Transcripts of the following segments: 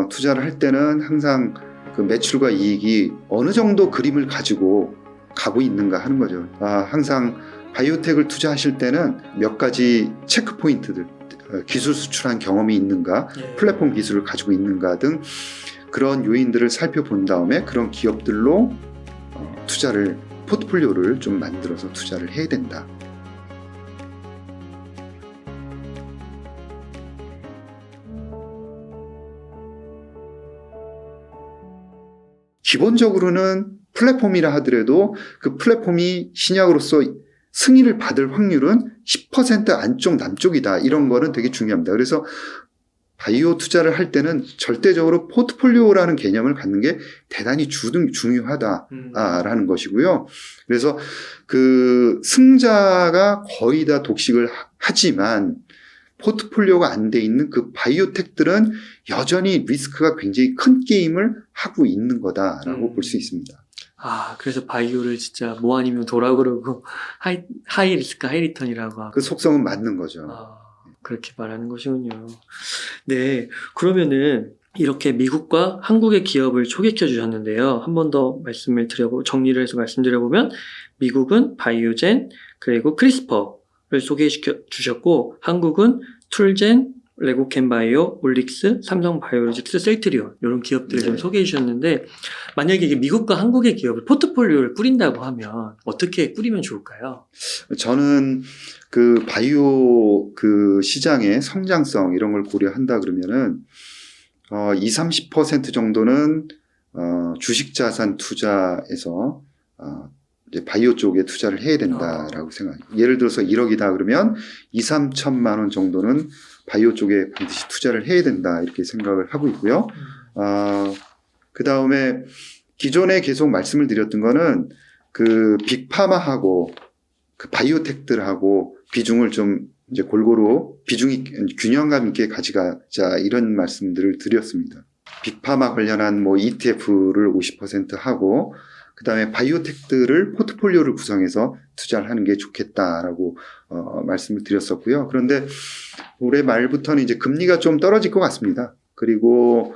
투자를 할 때는 항상 그 매출과 이익이 어느 정도 그림을 가지고 가고 있는가 하는 거죠. 항상 바이오텍을 투자하실 때는 몇 가지 체크 포인트들, 기술 수출한 경험이 있는가, 플랫폼 기술을 가지고 있는가 등 그런 요인들을 살펴본 다음에 그런 기업들로 투자를, 포트폴리오를 좀 만들어서 투자를 해야 된다. 기본적으로는 플랫폼이라 하더라도 그 플랫폼이 신약으로서 승인을 받을 확률은 10% 안쪽 남쪽이다. 이런 거는 되게 중요합니다. 그래서 바이오 투자를 할 때는 절대적으로 포트폴리오라는 개념을 갖는 게 대단히 중요하다라는 것이고요. 그래서 그 승자가 거의 다 독식을 하지만 포트폴리오가 안 돼 있는 그 바이오텍들은 여전히 리스크가 굉장히 큰 게임을 하고 있는 거다라고 볼 수 있습니다. 그래서 바이오를 진짜 뭐 아니면 도라 그러고 하이 리스크 하이 리턴이라고 하고. 그 속성은 맞는 거죠. 그렇게 말하는 것이군요. 네, 그러면은 이렇게 미국과 한국의 기업을 소개시켜 주셨는데요. 한 번 더 정리를 해서 말씀드려보면 미국은 바이오젠 그리고 크리스퍼를 소개시켜 주셨고 한국은 툴젠, 레고캔바이오, 올릭스, 삼성바이오로직스, 셀트리온 이런 기업들을 좀 소개해 주셨는데 만약에 이게 미국과 한국의 기업을 포트폴리오를 꾸린다고 하면 어떻게 꾸리면 좋을까요? 저는 그 바이오 그 시장의 성장성 이런 걸 고려한다 그러면은 20-30% 정도는 주식자산 투자에서 이제 바이오 쪽에 투자를 해야 된다라고 생각해요. 예를 들어서 1억이다 그러면 2-3천만 원 정도는 바이오 쪽에 반드시 투자를 해야 된다 이렇게 생각을 하고 있고요. 그 다음에 기존에 계속 말씀을 드렸던 거는 그 빅파마하고 그 바이오텍들하고 비중을 좀 이제 골고루 비중이 균형감 있게 가져가자 이런 말씀들을 드렸습니다. 빅파마 관련한 뭐 ETF를 50% 하고 그 다음에 바이오텍들을 포트폴리오를 구성해서 투자를 하는 게 좋겠다라고 말씀을 드렸었고요. 그런데 올해 말부터는 이제 금리가 좀 떨어질 것 같습니다. 그리고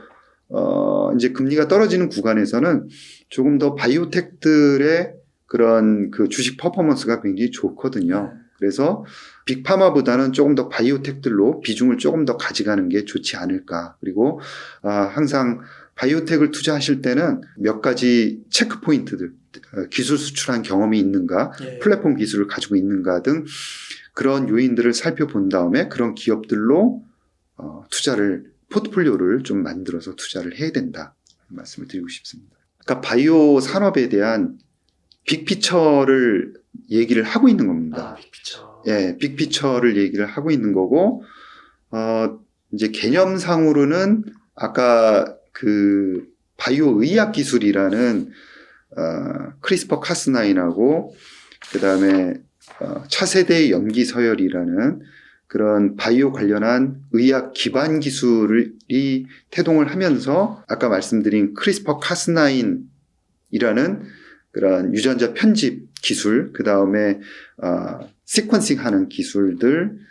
이제 금리가 떨어지는 구간에서는 조금 더 바이오텍들의 그런 그 주식 퍼포먼스가 굉장히 좋거든요. 그래서 빅파마보다는 조금 더 바이오텍들로 비중을 조금 더 가져가는 게 좋지 않을까. 그리고 항상 바이오텍을 투자하실 때는 몇 가지 체크 포인트들, 기술 수출한 경험이 있는가, 플랫폼 기술을 가지고 있는가 등 그런 요인들을 살펴본 다음에 그런 기업들로 포트폴리오를 좀 만들어서 투자를 해야 된다. 말씀을 드리고 싶습니다. 그러니까 바이오 산업에 대한 빅피처를 얘기를 하고 있는 겁니다. 빅피처. 예, 빅피처를 얘기를 하고 있는 거고, 이제 개념상으로는 아까 그 바이오 의학 기술이라는 크리스퍼 카스9하고 그 다음에 차세대 염기 서열이라는 그런 바이오 관련한 의학 기반 기술이 태동을 하면서 아까 말씀드린 크리스퍼 카스9이라는 그런 유전자 편집 기술, 그 다음에 시퀀싱 하는 기술들,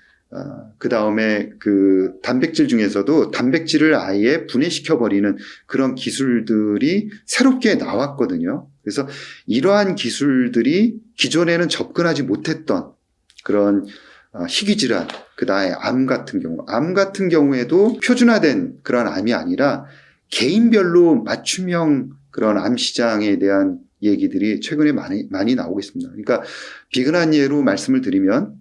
그 다음에 그 단백질 중에서도 단백질을 아예 분해시켜버리는 그런 기술들이 새롭게 나왔거든요. 그래서 이러한 기술들이 기존에는 접근하지 못했던 그런 희귀질환, 그 다음에 암 같은 경우에도 표준화된 그런 암이 아니라 개인별로 맞춤형 그런 암 시장에 대한 얘기들이 최근에 많이 나오고 있습니다. 그러니까 비근한 예로 말씀을 드리면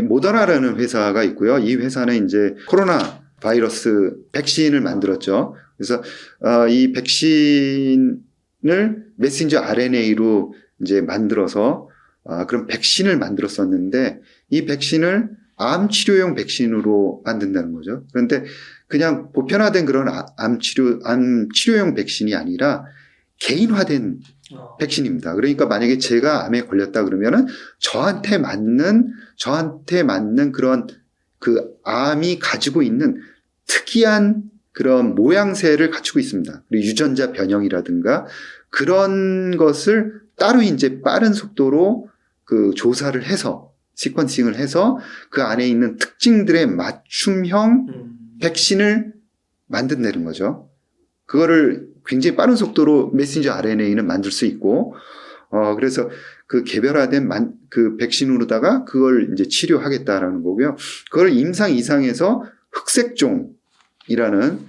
모더나라는 회사가 있고요. 이 회사는 이제 코로나 바이러스 백신을 만들었죠. 그래서 이 백신을 메신저 RNA로 이제 만들어서 그런 백신을 만들었었는데 이 백신을 암 치료용 백신으로 만든다는 거죠. 그런데 그냥 보편화된 그런 암 치료용 백신이 아니라 개인화된 백신입니다. 그러니까 만약에 제가 암에 걸렸다 그러면은 저한테 맞는 그런 그 암이 가지고 있는 특이한 그런 모양새를 갖추고 있습니다. 그리고 유전자 변형이라든가 그런 것을 따로 이제 빠른 속도로 그 조사를 해서 시퀀싱을 해서 그 안에 있는 특징들의 맞춤형 백신을 만든다는 거죠. 그거를 굉장히 빠른 속도로 메신저 RNA는 만들 수 있고, 그래서 그 개별화된 그 백신으로다가 그걸 이제 치료하겠다라는 거고요. 그걸 임상 이상에서 흑색종이라는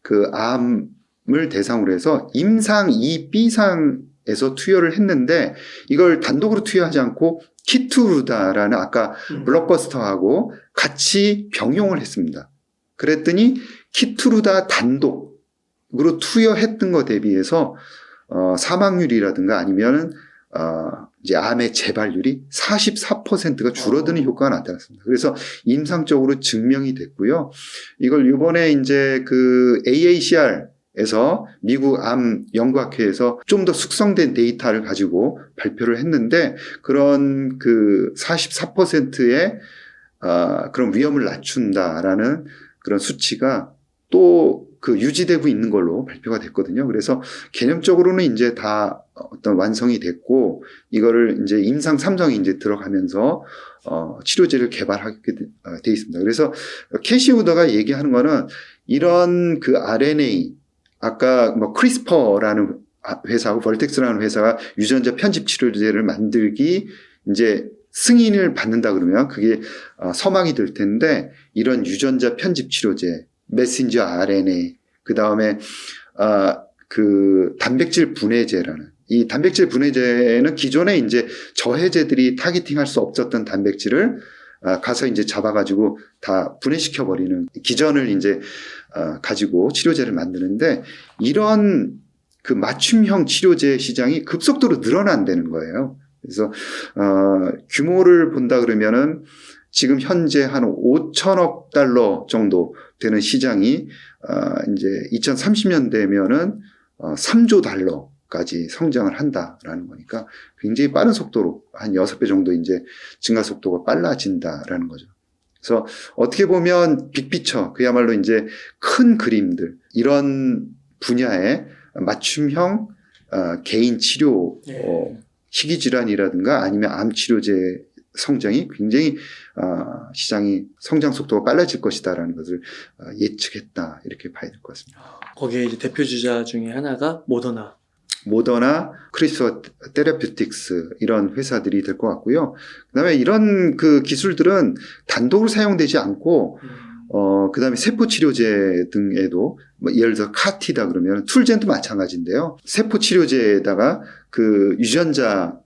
그 암을 대상으로 해서 임상 2B상에서 투여를 했는데 이걸 단독으로 투여하지 않고 키투르다라는 아까 블록버스터하고 같이 병용을 했습니다. 그랬더니 키투르다 단독으로 투여했던 거 대비해서 사망률이라든가 아니면은 이제 암의 재발률이 44%가 줄어드는 효과가 나타났습니다. 그래서 임상적으로 증명이 됐고요. 이걸 이번에 이제 그 AACR에서 미국 암 연구학회에서 좀 더 숙성된 데이터를 가지고 발표를 했는데 그런 그 44%의 그런 위험을 낮춘다라는 그런 수치가 또 그 유지되고 있는 걸로 발표가 됐거든요. 그래서 개념적으로는 이제 다 어떤 완성이 됐고 이거를 이제 임상 3상이 이제 들어가면서 치료제를 개발하게 돼 있습니다. 그래서 캐시 우더가 얘기하는 거는 이런 그 RNA 아까 뭐 크리스퍼라는 회사하고 벌텍스라는 회사가 유전자 편집 치료제를 만들기 이제 승인을 받는다 그러면 그게 서막이 될 텐데 이런 유전자 편집 치료제 메신저 RNA, 그 다음에, 그 단백질 분해제라는, 이 단백질 분해제는 기존에 이제 저해제들이 타겟팅할 수 없었던 단백질을 가서 이제 잡아가지고 다 분해시켜버리는 기전을 이제 가지고 치료제를 만드는데 이런 그 맞춤형 치료제 시장이 급속도로 늘어난다는 거예요. 그래서, 규모를 본다 그러면은 지금 현재 한 5천억 달러 정도 되는 시장이 이제 2030년 되면은 3조 달러까지 성장을 한다라는 거니까 굉장히 빠른 속도로 한 6배 정도 이제 증가 속도가 빨라진다라는 거죠. 그래서 어떻게 보면 빅피처, 그야말로 이제 큰 그림들, 이런 분야의 맞춤형 개인 치료, 희귀질환이라든가 아니면 암 치료제 성장이 굉장히 시장이 성장 속도가 빨라질 것이다라는 것을 예측했다 이렇게 봐야 될 것 같습니다. 거기에 이제 대표 주자 중에 하나가 모더나, 크리스퍼 테라퓨틱스 이런 회사들이 될 것 같고요. 그다음에 이런 그 기술들은 단독으로 사용되지 않고 그다음에 세포 치료제 등에도 뭐 예를 들어 카티다 그러면 툴젠도 마찬가지인데요. 세포 치료제에다가 그 유전자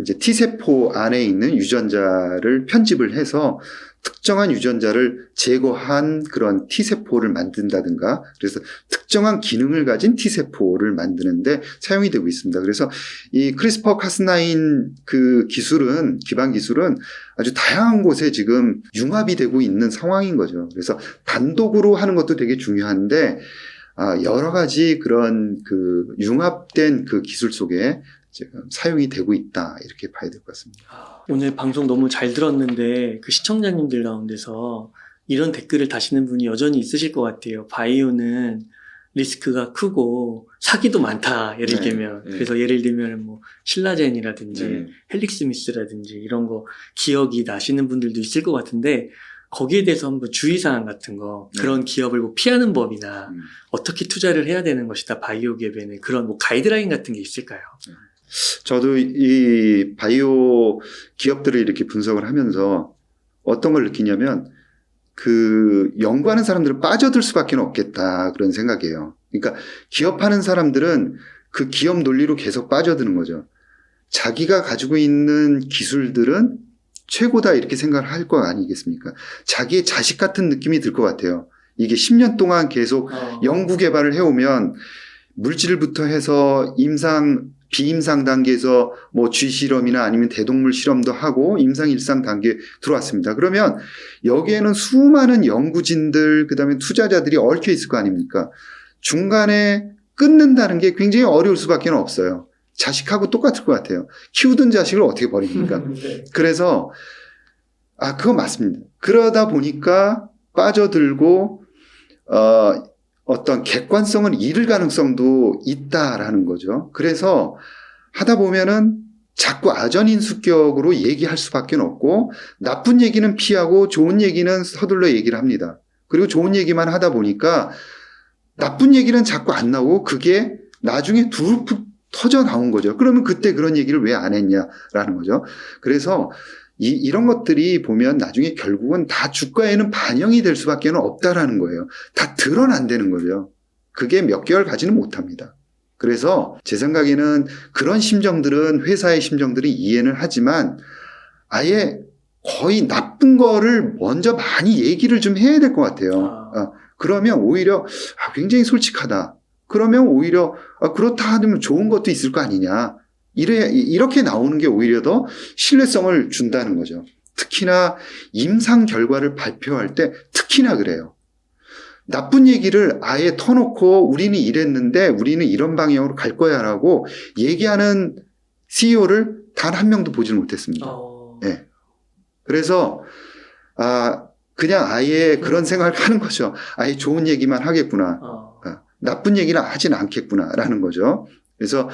이제 T세포 안에 있는 유전자를 편집을 해서 특정한 유전자를 제거한 그런 T세포를 만든다든가 그래서 특정한 기능을 가진 T세포를 만드는데 사용이 되고 있습니다. 그래서 이 크리스퍼 카스9 그 기술은, 기반 기술은 아주 다양한 곳에 지금 융합이 되고 있는 상황인 거죠. 그래서 단독으로 하는 것도 되게 중요한데, 여러 가지 그런 그 융합된 그 기술 속에 지금 사용이 되고 있다 이렇게 봐야 될 것 같습니다. 오늘 방송 너무 잘 들었는데 그 시청자님들 가운데서 이런 댓글을 다시는 분이 여전히 있으실 것 같아요. 바이오는 리스크가 크고 사기도 많다. 예를 들면 그래서 예를 들면 뭐 신라젠이라든지 헬릭스미스라든지 이런 거 기억이 나시는 분들도 있을 것 같은데 거기에 대해서 한번 주의사항 같은 거 그런 기업을 뭐 피하는 법이나 어떻게 투자를 해야 되는 것이다 바이오 기업에는 그런 뭐 가이드라인 같은 게 있을까요? 저도 이 바이오 기업들을 이렇게 분석을 하면서 어떤 걸 느끼냐면 그 연구하는 사람들은 빠져들 수밖에 없겠다 그런 생각이에요. 그러니까 기업하는 사람들은 그 기업 논리로 계속 빠져드는 거죠. 자기가 가지고 있는 기술들은 최고다 이렇게 생각을 할 거 아니겠습니까? 자기의 자식 같은 느낌이 들 것 같아요. 이게 10년 동안 계속 연구 개발을 해오면 물질부터 해서 비임상 단계에서 뭐 쥐 실험이나 아니면 대동물 실험도 하고 임상 일상 단계에 들어왔습니다. 그러면 여기에는 수많은 연구진들 그다음에 투자자들이 얽혀 있을 거 아닙니까? 중간에 끊는다는 게 굉장히 어려울 수밖에 없어요. 자식하고 똑같을 것 같아요. 키우던 자식을 어떻게 버립니까? 그래서 그거 맞습니다. 그러다 보니까 빠져들고 어떤 객관성을 잃을 가능성도 있다라는 거죠. 그래서 하다 보면은 자꾸 아전인수격으로 얘기할 수밖에 없고 나쁜 얘기는 피하고 좋은 얘기는 서둘러 얘기를 합니다. 그리고 좋은 얘기만 하다 보니까 나쁜 얘기는 자꾸 안 나오고 그게 나중에 두루프 터져 나온 거죠. 그러면 그때 그런 얘기를 왜 안 했냐라는 거죠. 그래서 이런 것들이 보면 나중에 결국은 다 주가에는 반영이 될 수밖에 없다라는 거예요. 다 드러난다는 거죠. 그게 몇 개월 가지는 못합니다. 그래서 제 생각에는 그런 심정들은 회사의 심정들이 이해는 하지만 아예 거의 나쁜 거를 먼저 많이 얘기를 좀 해야 될 것 같아요. 그러면 오히려 굉장히 솔직하다. 그러면 오히려 그렇다 하면 좋은 것도 있을 거 아니냐. 이렇게 나오는 게 오히려 더 신뢰성을 준다는 거죠. 특히나 임상 결과를 발표할 때 특히나 그래요. 나쁜 얘기를 아예 터놓고 우리는 이랬는데 우리는 이런 방향으로 갈 거야 라고 얘기하는 CEO를 단 한 명도 보지를 못했습니다. 네. 그래서 그냥 아예 그런 생각을 하는 거죠. 아예 좋은 얘기만 하겠구나. 나쁜 얘기는 하진 않겠구나 라는 거죠. 그래서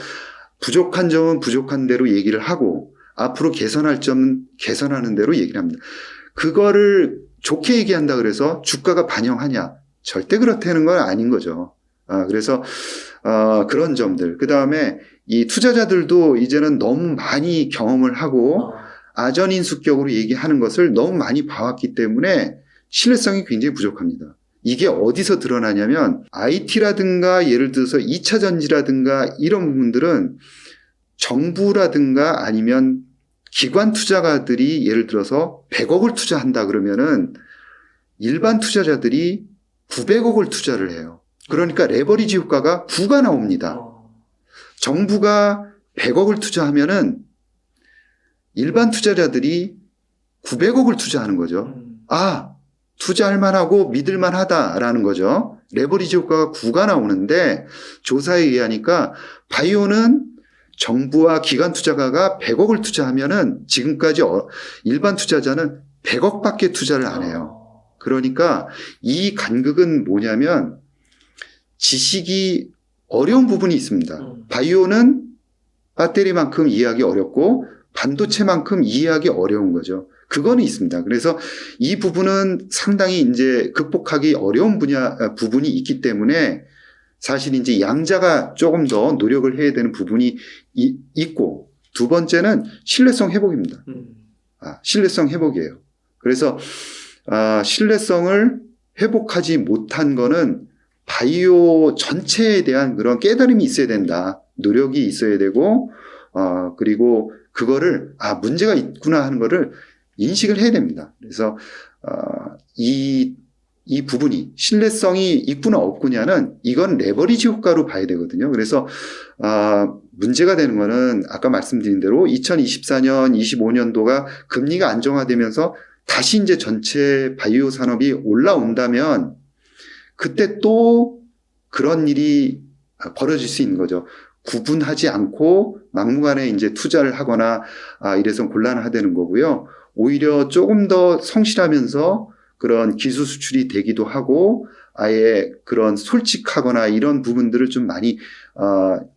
부족한 점은 부족한 대로 얘기를 하고 앞으로 개선할 점은 개선하는 대로 얘기를 합니다. 그거를 좋게 얘기한다 그래서 주가가 반영하냐? 절대 그렇다는 건 아닌 거죠. 그래서 그런 점들. 그 다음에 이 투자자들도 이제는 너무 많이 경험을 하고 아전인수격으로 얘기하는 것을 너무 많이 봐왔기 때문에 신뢰성이 굉장히 부족합니다. 이게 어디서 드러나냐면 IT라든가 예를 들어서 2차 전지라든가 이런 부분들은 정부라든가 아니면 기관 투자가들이 예를 들어서 100억을 투자한다 그러면은 일반 투자자들이 900억을 투자를 해요. 그러니까 레버리지 효과가 9가 나옵니다. 정부가 100억을 투자하면은 일반 투자자들이 900억을 투자하는 거죠. 투자할 만하고 믿을 만하다라는 거죠. 레버리지 효과가 9가 나오는데 조사에 의하니까 바이오는 정부와 기관 투자가가 100억을 투자하면은 지금까지 일반 투자자는 100억밖에 투자를 안 해요. 그러니까 이 간극은 뭐냐면 지식이 어려운 부분이 있습니다. 바이오는 배터리만큼 이해하기 어렵고 반도체만큼 이해하기 어려운 거죠. 그거는 있습니다. 그래서 이 부분은 상당히 이제 극복하기 어려운 부분이 있기 때문에 사실 이제 양자가 조금 더 노력을 해야 되는 부분이 있고 두 번째는 신뢰성 회복입니다. 신뢰성 회복이에요. 그래서 신뢰성을 회복하지 못한 거는 바이오 전체에 대한 그런 깨달음이 있어야 된다. 노력이 있어야 되고 그리고 그거를 문제가 있구나 하는 거를 인식을 해야 됩니다. 그래서 이 부분이 신뢰성이 있구나 없구냐는 이건 레버리지 효과로 봐야 되거든요. 그래서 문제가 되는 거는 아까 말씀드린 대로 2024년, 25년도가 금리가 안정화되면서 다시 이제 전체 바이오 산업이 올라온다면 그때 또 그런 일이 벌어질 수 있는 거죠. 구분하지 않고 막무가내 이제 투자를 하거나 이래서 곤란하다는 거고요. 오히려 조금 더 성실하면서 그런 기술 수출이 되기도 하고 아예 그런 솔직하거나 이런 부분들을 좀 많이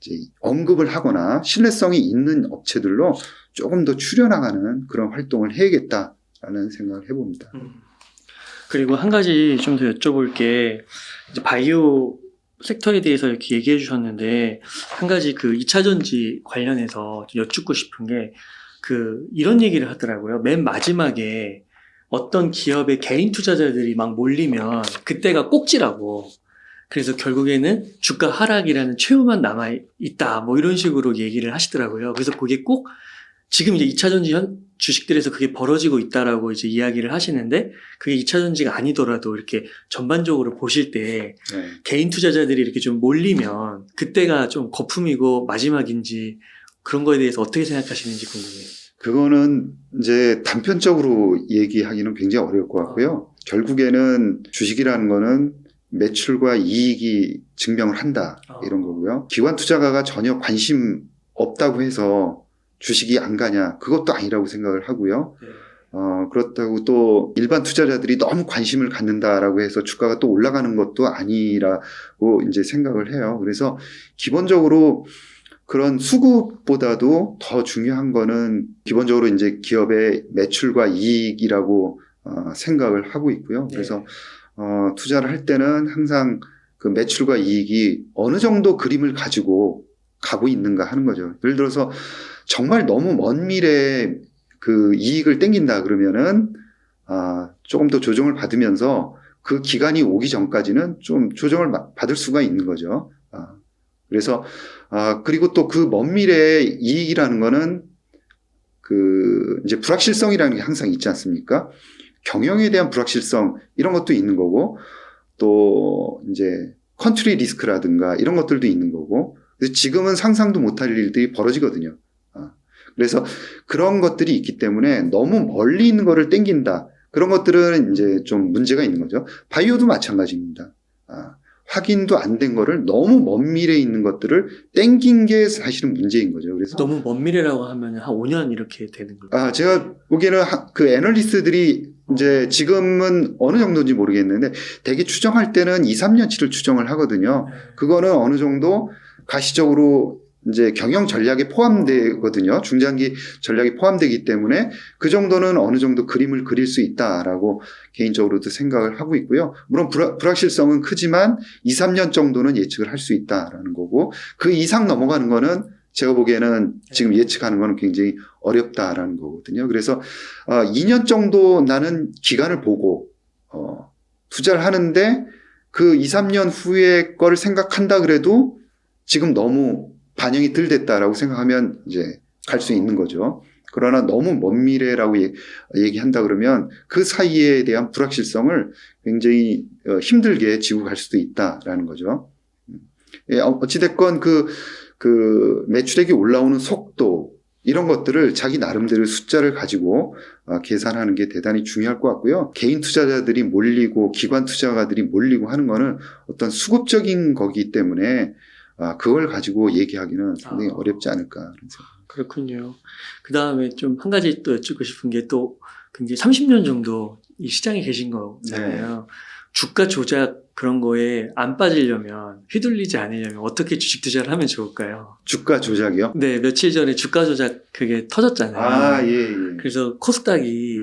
이제 언급을 하거나 신뢰성이 있는 업체들로 조금 더 추려나가는 그런 활동을 해야겠다라는 생각을 해봅니다. 그리고 한 가지 좀 더 여쭤볼 게 이제 바이오 섹터에 대해서 이렇게 얘기해 주셨는데 한 가지 그 2차 전지 관련해서 좀 여쭙고 싶은 게 이런 얘기를 하더라고요. 맨 마지막에 어떤 기업의 개인 투자자들이 막 몰리면 그때가 꼭지라고. 그래서 결국에는 주가 하락이라는 최후만 남아있다. 뭐 이런 식으로 얘기를 하시더라고요. 그래서 그게 꼭 지금 이제 2차 전지 주식들에서 그게 벌어지고 있다라고 이제 이야기를 하시는데 그게 2차 전지가 아니더라도 이렇게 전반적으로 보실 때 개인 투자자들이 이렇게 좀 몰리면 그때가 좀 거품이고 마지막인지 그런 거에 대해서 어떻게 생각하시는지 궁금해요. 그거는 이제 단편적으로 얘기하기는 굉장히 어려울 것 같고요. 결국에는 주식이라는 거는 매출과 이익이 증명을 한다 이런 거고요. 기관 투자가가 전혀 관심 없다고 해서 주식이 안 가냐 그것도 아니라고 생각을 하고요. 그렇다고 또 일반 투자자들이 너무 관심을 갖는다라고 해서 주가가 또 올라가는 것도 아니라고 이제 생각을 해요. 그래서 기본적으로 그런 수급보다도 더 중요한 거는 기본적으로 이제 기업의 매출과 이익이라고 생각을 하고 있고요. 그래서 투자를 할 때는 항상 그 매출과 이익이 어느 정도 그림을 가지고 가고 있는가 하는 거죠. 예를 들어서 정말 너무 먼 미래에 그 이익을 땡긴다 그러면은 조금 더 조정을 받으면서 그 기간이 오기 전까지는 좀 조정을 받을 수가 있는 거죠. 그래서 그리고 또 그 먼 미래의 이익이라는 거는 그 이제 불확실성이라는 게 항상 있지 않습니까? 경영에 대한 불확실성 이런 것도 있는 거고 또 이제 컨트리 리스크라든가 이런 것들도 있는 거고 그래서 지금은 상상도 못할 일들이 벌어지거든요. 그래서 그런 것들이 있기 때문에 너무 멀리 있는 거를 땡긴다. 그런 것들은 이제 좀 문제가 있는 거죠. 바이오도 마찬가지입니다. 확인도 안 된 거를 너무 먼 미래에 있는 것들을 땡긴 게 사실은 문제인 거죠. 그래서 너무 먼 미래라고 하면 한 5년 이렇게 되는 거예요. 제가 보기에는 그 애널리스트들이 이제 지금은 어느 정도인지 모르겠는데 대개 추정할 때는 2, 3년치를 추정을 하거든요. 그거는 어느 정도 가시적으로 이제 경영 전략에 포함되거든요. 중장기 전략이 포함되기 때문에 그 정도는 어느 정도 그림을 그릴 수 있다라고 개인적으로도 생각을 하고 있고요. 물론 불확실성은 크지만 2, 3년 정도는 예측을 할 수 있다라는 거고 그 이상 넘어가는 거는 제가 보기에는 지금 예측하는 거는 굉장히 어렵다라는 거거든요. 그래서 2년 정도 나는 기간을 보고 투자를 하는데 그 2, 3년 후에 거를 생각한다 그래도 지금 너무 반영이 덜 됐다라고 생각하면 이제 갈 수 있는 거죠. 그러나 너무 먼 미래라고 얘기한다 그러면 그 사이에 대한 불확실성을 굉장히 힘들게 지고 갈 수도 있다라는 거죠. 어찌됐건 그 매출액이 올라오는 속도 이런 것들을 자기 나름대로 숫자를 가지고 계산하는 게 대단히 중요할 것 같고요. 개인 투자자들이 몰리고 기관 투자가들이 몰리고 하는 거는 어떤 수급적인 거기 때문에 그걸 가지고 얘기하기는 상당히 어렵지 않을까 그런 생각. 그렇군요. 그 다음에 좀 한 가지 또 여쭙고 싶은 게 또 굉장히 30년 정도 이 시장에 계신 거잖아요. 주가 조작 그런 거에 안 빠지려면 휘둘리지 않으려면 어떻게 주식 투자를 하면 좋을까요? 주가 조작이요? 네, 며칠 전에 주가 조작 그게 터졌잖아요. 예. 그래서 코스닥이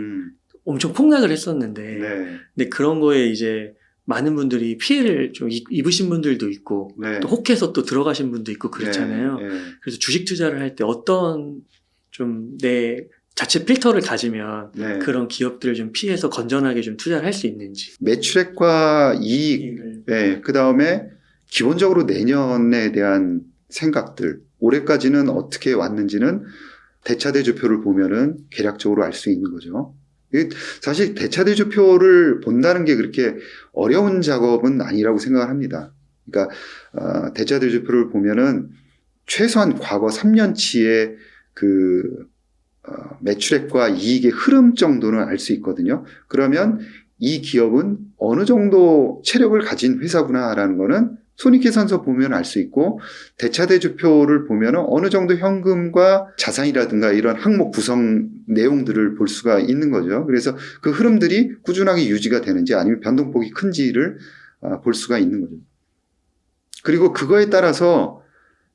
엄청 폭락을 했었는데 네. 근데 그런 거에 이제 많은 분들이 피해를 좀 입으신 분들도 있고 네. 또 혹해서 또 들어가신 분도 있고 그렇잖아요. 네. 그래서 주식 투자를 할 때 어떤 좀 내 자체 필터를 가지면 네. 그런 기업들을 좀 피해서 건전하게 좀 투자를 할 수 있는지. 매출액과 이익, 네. 그 다음에 기본적으로 내년에 대한 생각들, 올해까지는 어떻게 왔는지는 대차대조표를 보면은 개략적으로 알 수 있는 거죠. 사실 대차대조표를 본다는 게 그렇게 어려운 작업은 아니라고 생각을 합니다. 그러니까 대차대조표를 보면은 최소한 과거 3년치의 그 매출액과 이익의 흐름 정도는 알 수 있거든요. 그러면 이 기업은 어느 정도 체력을 가진 회사구나라는 거는 손익계산서 보면 알 수 있고 대차대조표를 보면 어느 정도 현금과 자산이라든가 이런 항목 구성 내용들을 볼 수가 있는 거죠. 그래서 그 흐름들이 꾸준하게 유지가 되는지 아니면 변동폭이 큰지를 볼 수가 있는 거죠. 그리고 그거에 따라서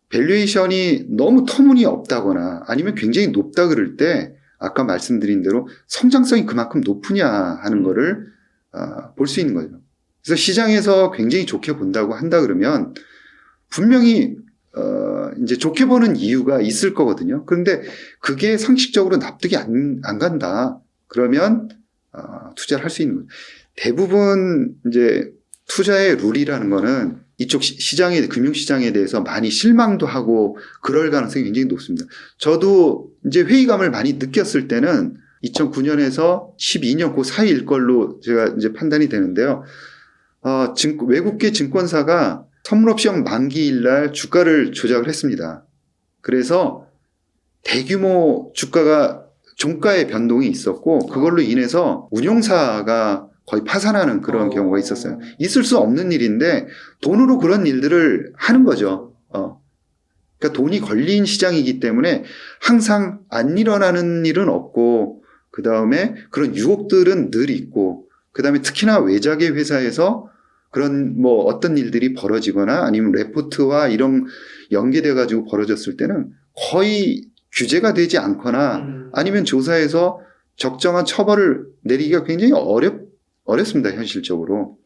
밸류에이션이 너무 터무니없다거나 아니면 굉장히 높다 그럴 때 아까 말씀드린 대로 성장성이 그만큼 높으냐 하는 거를 볼 수 있는 거죠. 그래서 시장에서 굉장히 좋게 본다고 한다 그러면 분명히 이제 좋게 보는 이유가 있을 거거든요. 그런데 그게 상식적으로 납득이 안 간다. 그러면 투자를 할 수 있는 거죠. 대부분 이제 투자의 룰이라는 거는 이쪽 금융시장에 대해서 많이 실망도 하고 그럴 가능성이 굉장히 높습니다. 저도 이제 회의감을 많이 느꼈을 때는 2009년에서 12년 그 사이일 걸로 제가 이제 판단이 되는데요. 외국계 증권사가 선물옵션 만기일 날 주가를 조작을 했습니다. 그래서 대규모 종가의 변동이 있었고 그걸로 인해서 운용사가 거의 파산하는 그런 경우가 있었어요. 있을 수 없는 일인데 돈으로 그런 일들을 하는 거죠. 그러니까 돈이 걸린 시장이기 때문에 항상 안 일어나는 일은 없고 그 다음에 그런 유혹들은 늘 있고 그 다음에 특히나 외자계 회사에서 그런 뭐 어떤 일들이 벌어지거나 아니면 레포트와 이런 연계돼 가지고 벌어졌을 때는 거의 규제가 되지 않거나 아니면 조사에서 적정한 처벌을 내리기가 굉장히 어렵습니다, 현실적으로.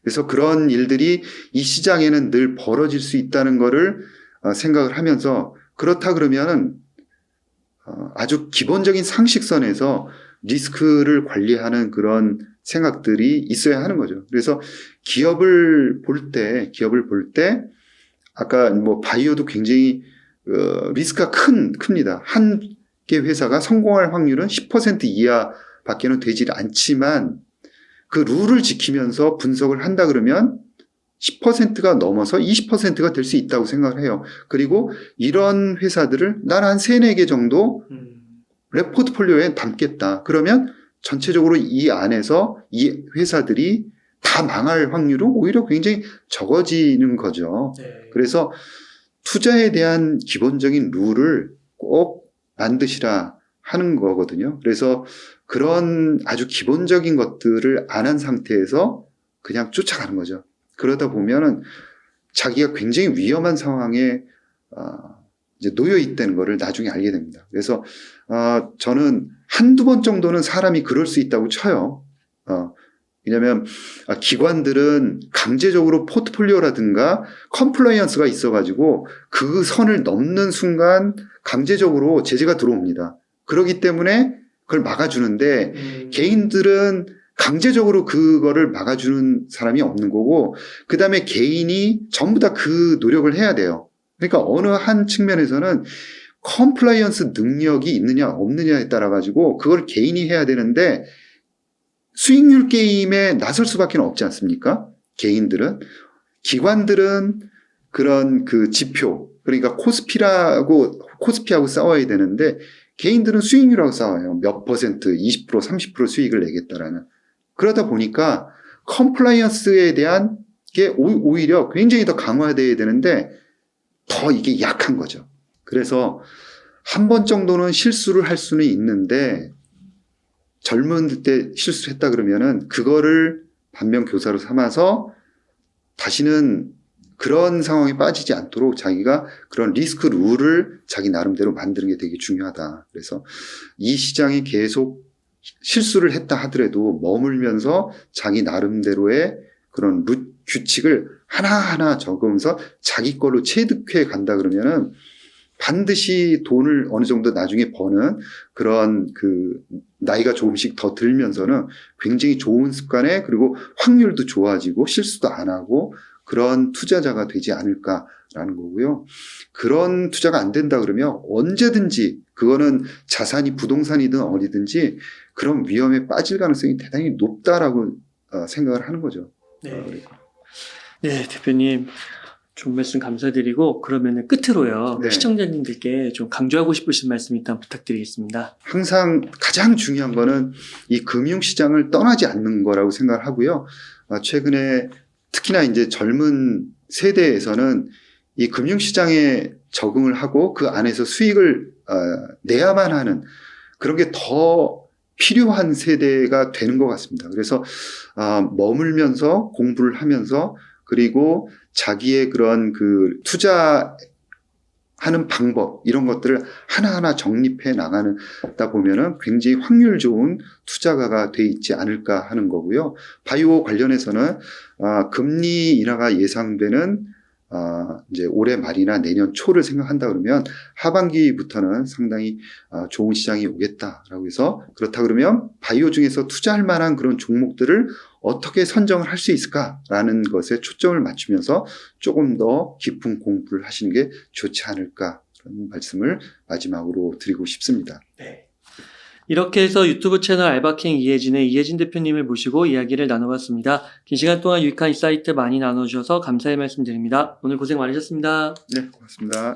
그래서 그런 일들이 이 시장에는 늘 벌어질 수 있다는 거를 생각을 하면서 그렇다 그러면은 아주 기본적인 상식선에서 리스크를 관리하는 그런 생각들이 있어야 하는 거죠. 그래서 기업을 볼 때 아까 뭐 바이오도 굉장히 리스크가 큽니다. 한 개 회사가 성공할 확률은 10% 이하밖에는 되질 않지만 그 룰을 지키면서 분석을 한다 그러면 10%가 넘어서 20%가 될 수 있다고 생각을 해요. 그리고 이런 회사들을 나는 한 3, 4개 정도 랩 포트폴리오에 담겠다. 그러면 전체적으로 이 안에서 이 회사들이 다 망할 확률은 오히려 굉장히 적어지는 거죠. 네. 그래서 투자에 대한 기본적인 룰을 꼭 만드시라 하는 거거든요. 그래서 그런 아주 기본적인 것들을 안 한 상태에서 그냥 쫓아가는 거죠. 그러다 보면은 자기가 굉장히 위험한 상황에 이제 놓여 있다는 거를 나중에 알게 됩니다. 그래서 저는 한두 번 정도는 사람이 그럴 수 있다고 쳐요. 왜냐하면 기관들은 강제적으로 포트폴리오라든가 컴플라이언스가 있어가지고 그 선을 넘는 순간 강제적으로 제재가 들어옵니다. 그렇기 때문에 그걸 막아주는데 개인들은 강제적으로 그거를 막아주는 사람이 없는 거고 그 다음에 개인이 전부 다 그 노력을 해야 돼요. 그러니까 어느 한 측면에서는 컴플라이언스 능력이 있느냐 없느냐에 따라 가지고 그걸 개인이 해야 되는데 수익률 게임에 나설 수밖에 없지 않습니까? 개인들은. 기관들은 그런 그 지표, 그러니까 코스피하고 싸워야 되는데 개인들은 수익률하고 싸워요. 몇 퍼센트, 20%, 30% 수익을 내겠다라는. 그러다 보니까 컴플라이언스에 대한 게 오히려 굉장히 더 강화되어야 되는데 더 이게 약한 거죠. 그래서 한 번 정도는 실수를 할 수는 있는데 젊은 때 실수를 했다 그러면은 그거를 반면교사로 삼아서 다시는 그런 상황에 빠지지 않도록 자기가 그런 리스크 룰을 자기 나름대로 만드는 게 되게 중요하다. 그래서 이 시장에 계속 실수를 했다 하더라도 머물면서 자기 나름대로의 그런 규칙을 하나하나 적으면서 자기 걸로 체득해 간다 그러면은 반드시 돈을 어느 정도 나중에 버는 그런 그 나이가 조금씩 더 들면서는 굉장히 좋은 습관에 그리고 확률도 좋아지고 실수도 안 하고 그런 투자자가 되지 않을까라는 거고요. 그런 투자가 안 된다 그러면 언제든지 그거는 자산이 부동산이든 어디든지 그런 위험에 빠질 가능성이 대단히 높다라고 생각을 하는 거죠. 네. 네, 대표님. 좋은 말씀 감사드리고 그러면은 끝으로요. 네. 시청자님들께 좀 강조하고 싶으신 말씀 일단 부탁드리겠습니다. 항상 가장 중요한 거는 이 금융시장을 떠나지 않는 거라고 생각을 하고요. 최근에 특히나 이제 젊은 세대에서는 이 금융시장에 적응을 하고 그 안에서 수익을 내야만 하는 그런 게 더 필요한 세대가 되는 것 같습니다. 그래서 머물면서 공부를 하면서 그리고 자기의 그런 그 투자하는 방법 이런 것들을 하나하나 정립해 나가다 보면은 굉장히 확률 좋은 투자가가 돼 있지 않을까 하는 거고요. 바이오 관련해서는 금리 인하가 예상되는 이제 올해 말이나 내년 초를 생각한다 그러면 하반기부터는 상당히 좋은 시장이 오겠다라고 해서 그렇다 그러면 바이오 중에서 투자할 만한 그런 종목들을 어떻게 선정을 할 수 있을까라는 것에 초점을 맞추면서 조금 더 깊은 공부를 하시는 게 좋지 않을까 그런 말씀을 마지막으로 드리고 싶습니다. 네. 이렇게 해서 유튜브 채널 알바킹 이혜진의 이혜진 대표님을 모시고 이야기를 나눠봤습니다. 긴 시간 동안 유익한 인사이트 많이 나눠주셔서 감사의 말씀드립니다. 오늘 고생 많으셨습니다. 네, 고맙습니다.